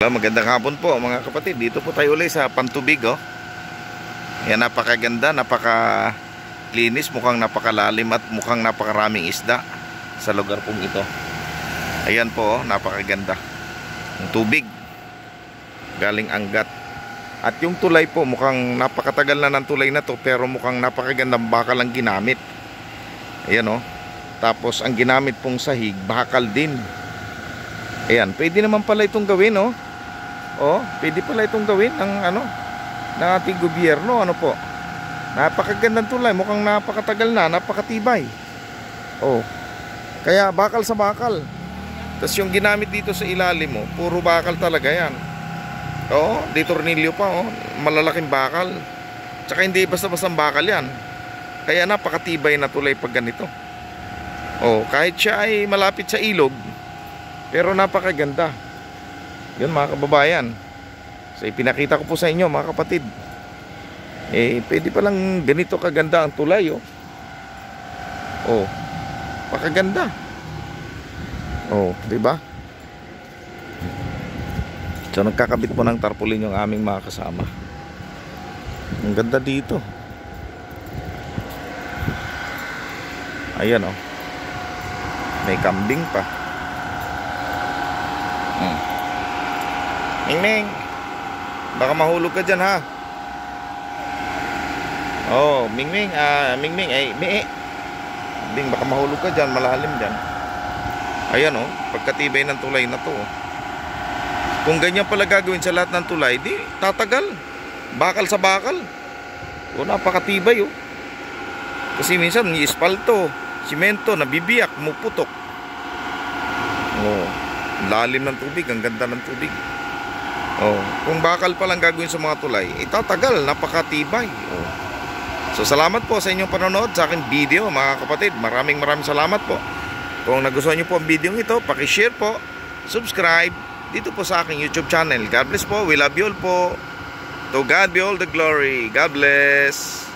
Magandang hapon po mga kapatid. Dito po tayo ulit sa Pantubig, oh. Yan, napakaganda, napaka-linis, mukhang napakalalim at mukhang napakaraming isda sa lugar pong ito. Ayan po, oh, napakaganda. Yung tubig galing Angat. At yung tulay po, mukhang napakatagal na ng tulay na to, pero mukhang napakagandang bakal ang ginamit. Ayan, oh. Tapos ang ginamit pong sahig, bakal din. Ayan, pwede naman pala itong gawin, oh. Oh, pwede pala itong gawin ng ng ating gobyerno, po. Napakagandang tulay, mukhang napakatagal na, napakatibay. Oh. Kaya bakal sa bakal. Tapos yung ginamit dito sa ilalim mo, puro bakal talaga 'yan. Oh, di tornilyo pa, oh, malalaking bakal. Tsaka hindi basta-bastang bakal 'yan. Kaya napakatibay na tulay pag ganito. Oh, kahit siya ay malapit sa ilog, pero napakaganda. Yun mga kababayan. So ipinakita ko po sa inyo mga kapatid. Pwede palang ganito kaganda ang tulay, oh. Oh, pakaganda. Oh, di ba? So nagkakabit po ng tarpaulin yung aming mga kasama. Ang ganda dito. Ayan, oh. May kambing pa. Mingming, baka mahulog ka dyan, ha? Oh, Mingming, Mingming, Ming, baka mahulog ka dyan, malalim dyan. Ayan, oh, pagkatibay ng tulay na to, oh. Kung ganyan pala gagawin sa lahat ng tulay, di tatagal. Bakal sa bakal. Oh, napakatibay, oh. Kasi minsan yung espalto, simento, nabibiyak, muputok. Oh, lalim ng tubig, ang ganda ng tubig. Oh, kung bakal pa lang gagawin sa mga tulay, itatagal, napakatibay. Oh. So salamat po sa inyong panonood sa aking video mga kapatid. Maraming salamat po. Kung nagustuhan niyo po ang video ito, paki-share po, subscribe dito po sa aking YouTube channel. God bless po, we love you all po. To God be all the glory. God bless.